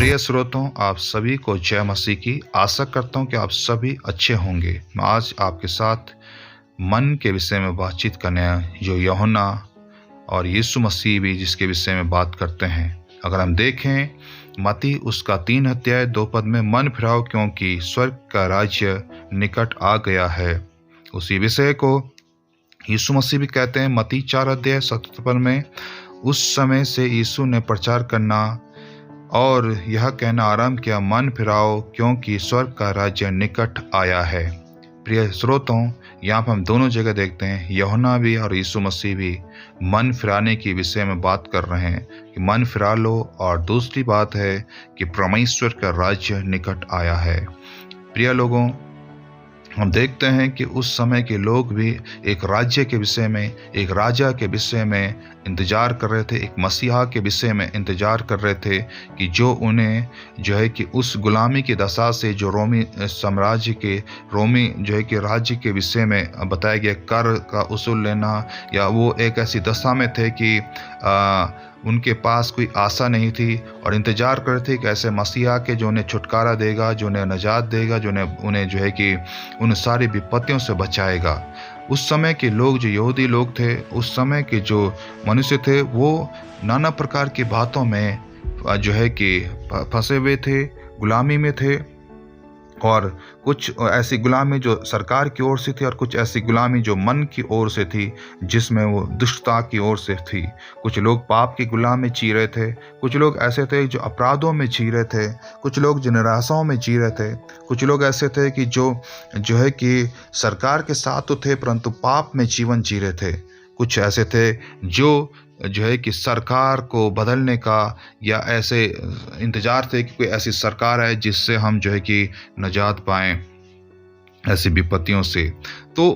प्रिय श्रोताओं, आप सभी को जय मसीह की। आशा करता हूं कि आप सभी अच्छे होंगे। मैं आज आपके साथ मन के विषय में बातचीत करने जो यूहन्ना और यीशु मसीह भी जिसके विषय में बात करते हैं। अगर हम देखें मत्ती उसका 3 अध्याय 2 पद में, मन फिराओ क्योंकि स्वर्ग का राज्य निकट आ गया है। उसी विषय को यीशु मसीह भी कहते हैं मत्ती 4 अध्याय 7 पद में, उस समय से यीशु ने प्रचार करना और यह कहना आरंभ किया, मन फिराओ क्योंकि स्वर्ग का राज्य निकट आया है। प्रिय श्रोताओं, यहाँ पर हम दोनों जगह देखते हैं, यूहन्ना भी और यीशु मसीह भी मन फिराने के विषय में बात कर रहे हैं कि मन फिरा लो, और दूसरी बात है कि परमेश्वर का राज्य निकट आया है। प्रिय लोगों, हम देखते हैं कि उस समय के लोग भी एक राज्य के विषय में, एक राजा के विषय में इंतजार कर रहे थे, एक मसीहा के विषय में इंतजार कर रहे थे कि जो उन्हें जो है कि उस गुलामी की दशा से, जो रोमी साम्राज्य के रोमी जो है कि राज्य के विषय में बताया गया, कर का उसूल लेना, या वो एक ऐसी दशा में थे कि उनके पास कोई आशा नहीं थी और इंतजार कर रहे थे कि ऐसे मसीहा के जो उन्हें छुटकारा देगा, जो उन्हें नजात देगा, जो उन्हें जो है कि उन सारी विपत्तियों से बचाएगा। उस समय के लोग, जो यहूदी लोग थे, उस समय के जो मनुष्य थे, वो नाना प्रकार की बातों में जो है कि फंसे हुए थे, गुलामी में थे। और कुछ ऐसी गुलामी जो सरकार की ओर से थी और कुछ ऐसी गुलामी जो मन की ओर से थी, जिसमें वो दुष्टता की ओर से थी। कुछ लोग पाप की गुलाम में जी रहे थे, कुछ लोग ऐसे थे जो अपराधों में जी रहे थे, कुछ लोग जो निराशाओं में जी रहे थे, कुछ लोग ऐसे थे कि जो है कि सरकार के साथ तो थे परंतु पाप में जीवन जी रहे थे। कुछ ऐसे थे जो है कि सरकार को बदलने का या ऐसे इंतजार थे कि कोई ऐसी सरकार है जिससे हम जो है कि नजात पाएं ऐसी विपत्तियों से। तो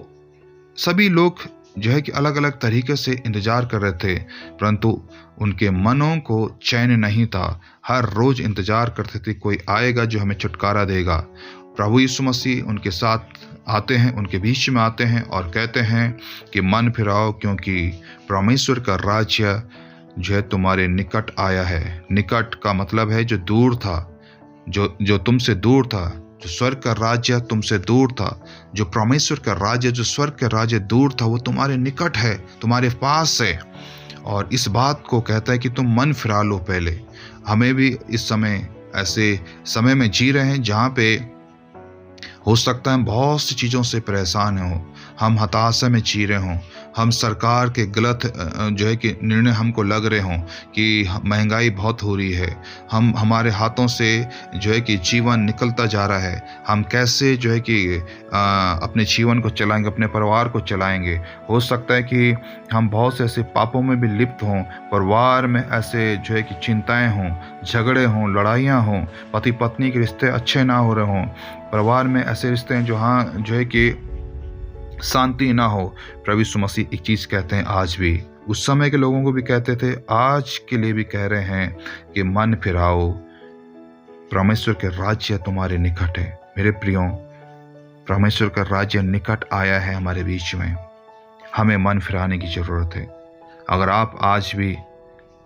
सभी लोग जो है कि अलग अलग तरीके से इंतजार कर रहे थे, परंतु उनके मनों को चैन नहीं था। हर रोज इंतजार करते थे कोई आएगा जो हमें छुटकारा देगा। प्रभु यीशु मसीह उनके साथ आते हैं, उनके बीच में आते हैं और कहते हैं कि मन फिराओ क्योंकि परमेश्वर का राज्य जो है तुम्हारे निकट आया है। निकट का मतलब है जो दूर था, जो तुमसे दूर था, जो स्वर्ग का राज्य तुमसे दूर था, जो परमेश्वर का राज्य, जो स्वर्ग का राज्य दूर था, वो तुम्हारे निकट है, तुम्हारे पास है। और इस बात को कहता है कि तुम मन फिरा लो पहले। हमें भी इस समय ऐसे समय में जी रहे हैं जहाँ पे हो सकता है हम बहुत सी चीज़ों से परेशान हों, हम हताशा में जी रहे हों, हम सरकार के गलत जो है कि निर्णय हमको लग रहे हों कि महंगाई बहुत हो रही है, हमारे हाथों से जो है कि जीवन निकलता जा रहा है, हम कैसे जो है कि अपने जीवन को चलाएंगे, अपने परिवार को चलाएंगे। हो सकता है कि हम बहुत से ऐसे पापों में भी लिप्त हों, परिवार में ऐसे जो है कि चिंताएं हों, झगड़े हों, लड़ाइयाँ हों, पति पत्नी के रिश्ते अच्छे ना हो रहे हों, परिवार में ऐसे रिश्ते हैं जहाँ जो है कि शांति ना हो। प्रभु यीशु मसीह एक चीज़ कहते हैं आज भी, उस समय के लोगों को भी कहते थे, आज के लिए भी कह रहे हैं कि मन फिराओ, परमेश्वर के राज्य तुम्हारे निकट है। मेरे प्रियों, परमेश्वर का राज्य निकट आया है हमारे बीच में। हमें मन फिराने की ज़रूरत है। अगर आप आज भी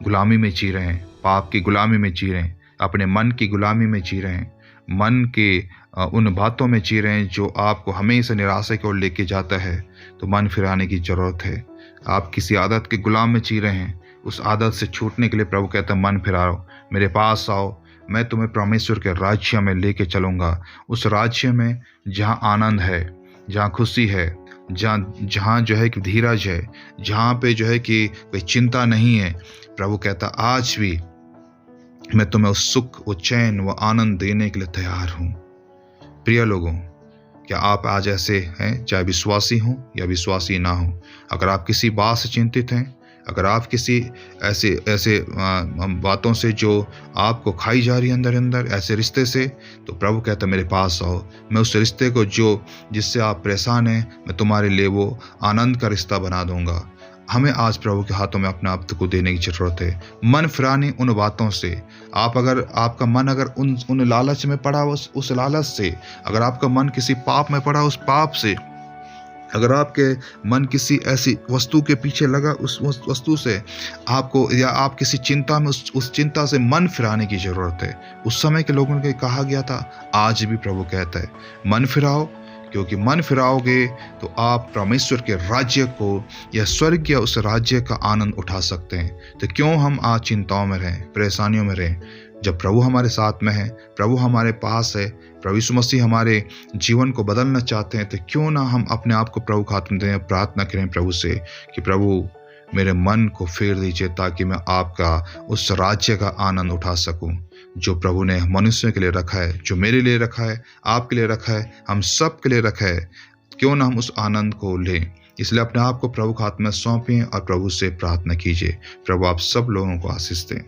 गुलामी में जी रहे हैं, पाप की गुलामी में जी रहे हैं, अपने मन की गुलामी में जी रहे हैं, मन के उन बातों में जी रहे हैं जो आपको हमेशा निराशा की ओर लेके जाता है, तो मन फिराने की ज़रूरत है। आप किसी आदत के गुलाम में जी रहे हैं, उस आदत से छूटने के लिए प्रभु कहता है मन फिराओ, मेरे पास आओ, मैं तुम्हें परमेश्वर के राज्य में लेके चलूँगा। उस राज्य में जहाँ आनंद है, जहाँ खुशी है, जहाँ जो है कि धीरज है, जहाँ पे जो है कि कोई चिंता नहीं है। प्रभु कहता आज भी मैं तुम्हें उस सुख, वो चैन, वो आनंद देने के लिए तैयार हूँ। प्रिय लोगों, क्या आप आज ऐसे हैं, चाहे विश्वासी हों या विश्वासी ना हों? अगर आप किसी बात से चिंतित हैं, अगर आप किसी ऐसे बातों से जो आपको खाई जा रही है अंदर अंदर, ऐसे रिश्ते से, तो प्रभु कहता है मेरे पास आओ, मैं उस रिश्ते को जिससे आप परेशान हैं, मैं तुम्हारे लिए वो आनंद का रिश्ता बना दूंगा। हमें आज प्रभु के हाथों में अपने आप को देने की जरूरत है। मन फिरानी उन बातों से, आपका मन अगर उन लालच में पड़ा, उस लालच से, अगर आपका मन किसी पाप में पड़ा, उस पाप से अगर आपके मन किसी ऐसी वस्तु के पीछे लगा, उस वस्तु से आपको या आप किसी चिंता में उस चिंता से मन फिराने की ज़रूरत है। उस समय के लोगों को कहा गया था, आज भी प्रभु कहता है मन फिराओ, क्योंकि मन फिराओगे तो आप परमेश्वर के राज्य को या स्वर्ग या उस राज्य का आनंद उठा सकते हैं। तो क्यों हम आज चिंताओं में रहें, परेशानियों में रहें, जब प्रभु हमारे साथ में है, प्रभु हमारे पास है, प्रभु यीशु मसीह हमारे जीवन को बदलना चाहते हैं। तो क्यों ना हम अपने आप को प्रभु के हाथ में दें, प्रार्थना करें प्रभु से कि प्रभु मेरे मन को फेर दीजिए, ताकि मैं आपका उस राज्य का आनंद उठा सकूं जो प्रभु ने मनुष्यों के लिए रखा है, जो मेरे लिए रखा है, आपके लिए रखा है, हम सब के लिए रखा है। क्यों ना हम उस आनंद को लें। इसलिए अपने आप को प्रभु के हाथ में सौंपें और प्रभु से प्रार्थना कीजिए। प्रभु आप सब लोगों को आशीष दें।